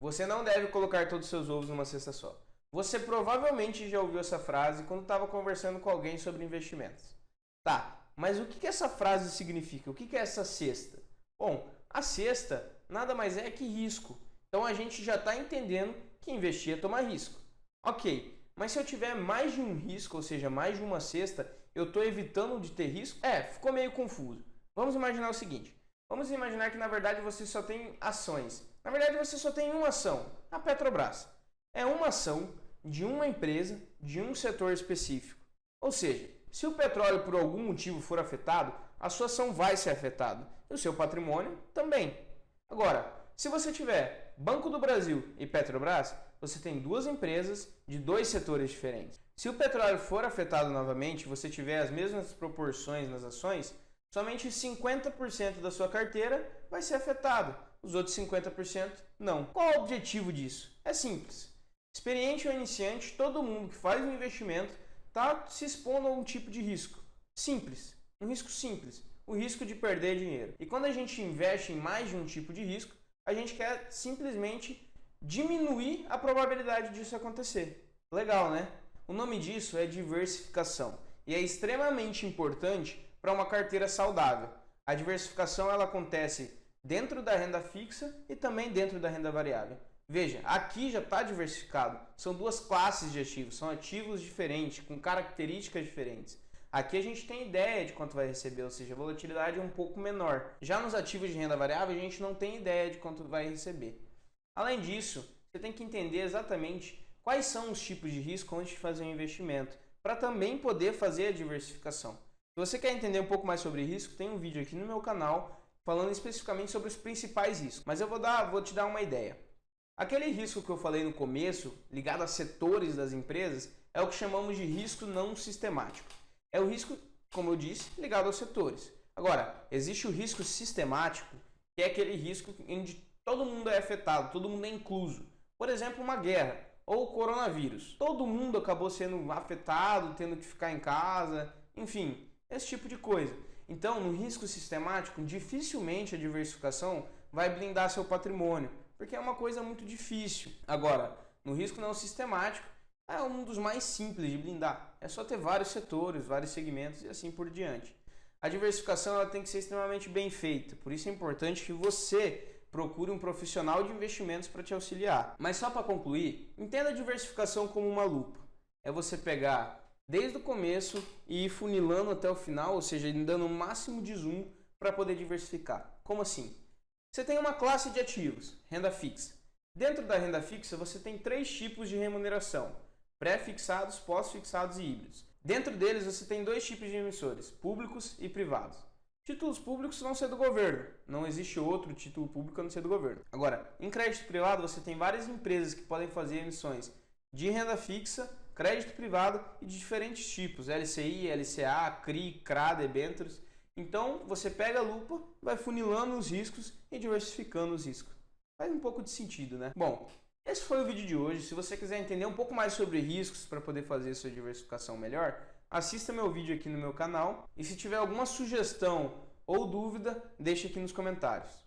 Você não deve colocar todos os seus ovos numa cesta só. Você provavelmente já ouviu essa frase quando estava conversando com alguém sobre investimentos. Tá, mas o que essa frase significa? O que é essa cesta? Bom, a cesta nada mais é que risco. Então a gente já está entendendo que investir é tomar risco. Ok, mas se eu tiver mais de um risco, ou seja, mais de uma cesta, eu estou evitando de ter risco? Ficou meio confuso. Vamos imaginar o seguinte. Vamos imaginar que na verdade você só tem ações. Na verdade você só tem uma ação, a Petrobras. É uma ação de uma empresa, de um setor específico. Ou seja, se o petróleo por algum motivo for afetado, a sua ação vai ser afetada e o seu patrimônio também. Agora, se você tiver Banco do Brasil e Petrobras, você tem duas empresas de dois setores diferentes. Se o petróleo for afetado novamente, você tiver as mesmas proporções nas ações, somente 50% da sua carteira vai ser afetado, os outros 50% não. Qual é o objetivo disso? É simples. Experiente ou iniciante, todo mundo que faz um investimento está se expondo a um tipo de risco. Simples, um risco simples, o risco de perder dinheiro. E quando a gente investe em mais de um tipo de risco, a gente quer simplesmente diminuir a probabilidade disso acontecer. Legal, né? O nome disso é diversificação e é extremamente importante para uma carteira saudável. A diversificação ela acontece dentro da renda fixa e também dentro da renda variável. Veja, aqui já está diversificado. São duas classes de ativos, são ativos diferentes, com características diferentes. Aqui a gente tem ideia de quanto vai receber, ou seja, a volatilidade é um pouco menor. Já nos ativos de renda variável, a gente não tem ideia de quanto vai receber. Além disso, você tem que entender exatamente quais são os tipos de risco antes de fazer um investimento, para também poder fazer a diversificação. Se você quer entender um pouco mais sobre risco, tem um vídeo aqui no meu canal falando especificamente sobre os principais riscos. Mas eu vou te dar uma ideia. Aquele risco que eu falei no começo, ligado a setores das empresas, é o que chamamos de risco não sistemático. É o risco, como eu disse, ligado aos setores. Agora, existe o risco sistemático, que é aquele risco onde todo mundo é afetado, todo mundo é incluso. Por exemplo, uma guerra ou o coronavírus. Todo mundo acabou sendo afetado, tendo que ficar em casa, enfim, esse tipo de coisa. Então, no risco sistemático, dificilmente a diversificação vai blindar seu patrimônio, porque é uma coisa muito difícil. Agora, no risco não sistemático, é um dos mais simples de blindar. É só ter vários setores, vários segmentos e assim por diante. A diversificação ela tem que ser extremamente bem feita, por isso é importante que você procure um profissional de investimentos para te auxiliar. Mas só para concluir, entenda a diversificação como uma lupa. É você pegar desde o começo e ir funilando até o final, ou seja, dando o máximo de zoom para poder diversificar. Como assim? Você tem uma classe de ativos, renda fixa. Dentro da renda fixa você tem três tipos de remuneração: pré-fixados, pós-fixados e híbridos. Dentro deles você tem dois tipos de emissores, públicos e privados. Títulos públicos vão ser do governo, não existe outro título público a não ser do governo. Agora, em crédito privado você tem várias empresas que podem fazer emissões de renda fixa, crédito privado e de diferentes tipos, LCI, LCA, CRI, CRA, debêntures. Então você pega a lupa, vai funilando os riscos e diversificando os riscos. Faz um pouco de sentido, né? Bom, esse foi o vídeo de hoje. Se você quiser entender um pouco mais sobre riscos para poder fazer sua diversificação melhor, assista meu vídeo aqui no meu canal e se tiver alguma sugestão ou dúvida, deixe aqui nos comentários.